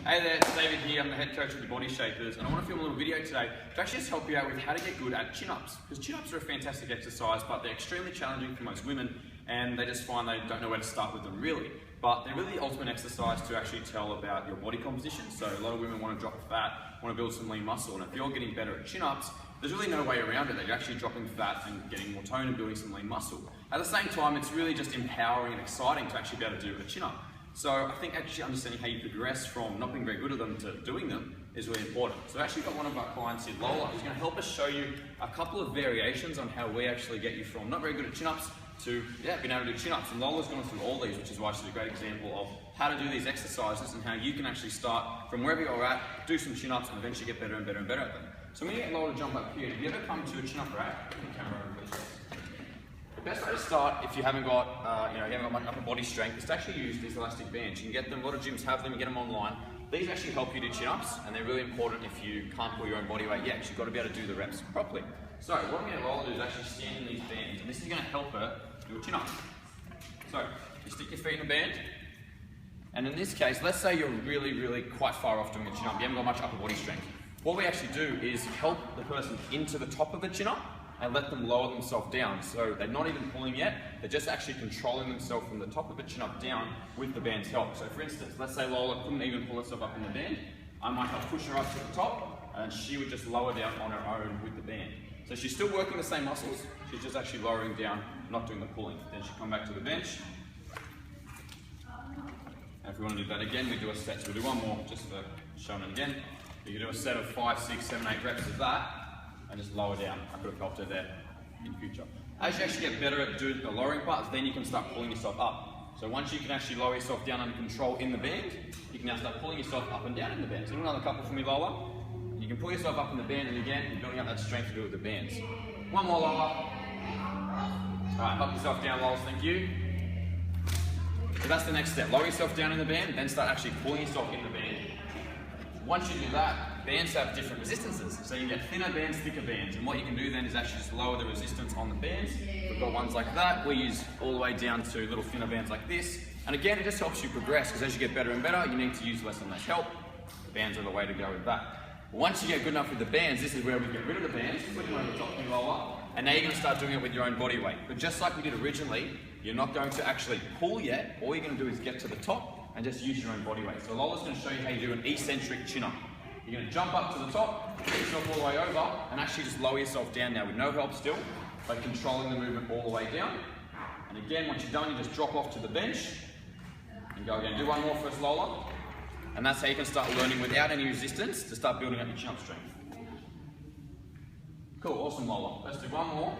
Hey there, it's David here. I'm the head coach of the Body Shapers, and I want to film a little video today to actually just help you out with how to get good at chin-ups. Because chin-ups are a fantastic exercise, but they're extremely challenging for most women, and they just find they don't know where to start with them really. But they're really the ultimate exercise to actually tell about your body composition. So a lot of women want to drop fat, want to build some lean muscle, and if you're getting better at chin-ups, there's really no way around it that you're actually dropping fat and getting more tone and building some lean muscle. At the same time, it's really just empowering and exciting to actually be able to do a chin-up. So I think actually understanding how you progress from not being very good at them to doing them is really important. So I've actually got one of our clients here, Lola, who's going to help us show you a couple of variations on how we actually get you from not very good at chin-ups to being able to do chin-ups. And Lola's gone through all these, which is why she's a great example of how to do these exercises and how you can actually start from wherever you're at, do some chin-ups and eventually get better and better and better at them. So when you get Lola to jump up here, if you ever come to a chin-up rack, put the camera over please. The best way to start, if you haven't got, you haven't got much upper body strength, is to actually use these elastic bands. You can get them, a lot of gyms have them, you get them online. These actually help you do chin-ups, and they're really important if you can't pull your own body weight yet, because you've got to be able to do the reps properly. So what I'm going to Lola do is actually stand in these bands, and this is going to help her do a chin-up. So you stick your feet in a band, and in this case, let's say you're really quite far off doing a chin-up, you haven't got much upper body strength. What we actually do is help the person into the top of the chin-up, and let them lower themselves down. So they're not even pulling yet, they're just actually controlling themselves from the top of the chin up down with the band's help. So for instance, let's say Lola couldn't even pull herself up in the band. I might help push her up to the top, and she would just lower down on her own with the band. So she's still working the same muscles, she's just actually lowering down, not doing the pulling. Then she'll come back to the bench. And if we want to do that again, we do a set. So we'll do one more, just for showing it again. You can do a set of 5, 6, 7, 8 reps of that, and just lower down. I could have helped her there in future. As you actually get better at doing the lowering parts, then you can start pulling yourself up. So once you can actually lower yourself down under control in the band, you can now start pulling yourself up and down in the band. So do another couple for me, Lola. You can pull yourself up in the band, and again, you're building up that strength to do with the bands. One more, Lola. Alright, help yourself down, Lola, thank you. So that's the next step. Lower yourself down in the band, then start actually pulling yourself in the band. Once you do that, bands have different resistances. So you get thinner bands, thicker bands. And what you can do then is actually just lower the resistance on the bands. We've got ones like that. We use all the way down to little thinner bands like this. And again, it just helps you progress, because as you get better and better, you need to use less and less help. The bands are the way to go with that. Once you get good enough with the bands, this is where we get rid of the bands, put them over the top and lower. And now you're going to start doing it with your own body weight. But just like we did originally, you're not going to actually pull yet. All you're going to do is get to the top and just use your own body weight. So Lola's going to show you how you do an eccentric chin-up. You're going to jump up to the top, get yourself all the way over, and actually just lower yourself down now with no help still, but controlling the movement all the way down. And again, once you're done, you just drop off to the bench and go again. Do one more first, Lola. And that's how you can start learning without any resistance to start building up your chin-up strength. Cool, awesome, Lola. Let's do one more.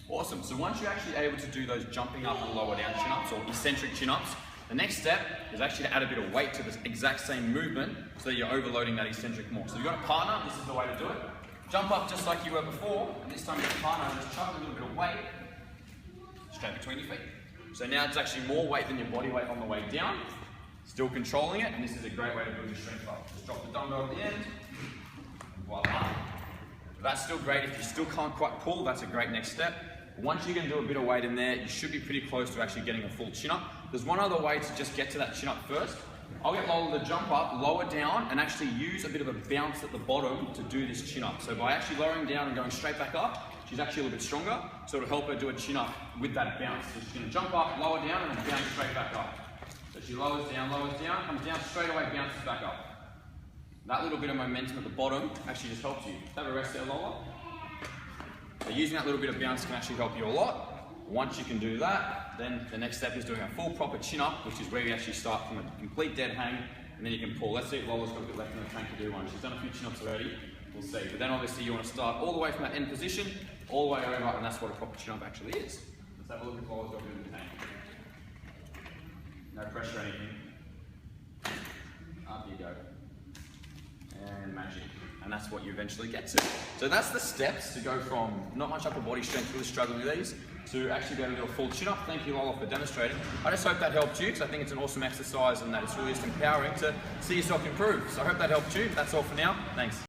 Awesome, so once you're actually able to do those jumping up and lower down chin-ups or eccentric chin-ups, the next step is actually to add a bit of weight to this exact same movement so that you're overloading that eccentric more. So if you've got a partner, this is the way to do it. Jump up just like you were before, and this time your partner just chuck a little bit of weight straight between your feet. So now it's actually more weight than your body weight on the way down, still controlling it, and this is a great way to build your strength up. Just drop the dumbbell at the end, and voila. That's still great. If you still can't quite pull, that's a great next step. Once you can do a bit of weight in there, you should be pretty close to actually getting a full chin-up. There's one other way to just get to that chin-up first. I'll get Lola to jump up, lower down, and actually use a bit of a bounce at the bottom to do this chin-up. So by actually lowering down and going straight back up, she's actually a little bit stronger, so it'll help her do a chin-up with that bounce. So she's going to jump up, lower down, and then bounce straight back up. So she lowers down, comes down, straight away bounces back up. That little bit of momentum at the bottom actually just helps you. Have a rest there, Lola. So using that little bit of bounce can actually help you a lot. Once you can do that, then the next step is doing a full proper chin-up, which is where you actually start from a complete dead hang, and then you can pull. Let's see if Lola's got a bit left in the tank to do one. She's done a few chin-ups already, we'll see. But then obviously you want to start all the way from that end position, all the way over, and that's what a proper chin-up actually is. Let's have a look at Lola's got a bit in the tank. No pressure or anything. Up you go. And magic. And that's what you eventually get to. So that's the steps to go from not much upper body strength, really struggling with these, to actually be able to do a full chin-up. Thank you, Lola, for demonstrating. I just hope that helped you, because I think it's an awesome exercise and that it's really just empowering to see yourself improve. So I hope that helped you. That's all for now. Thanks.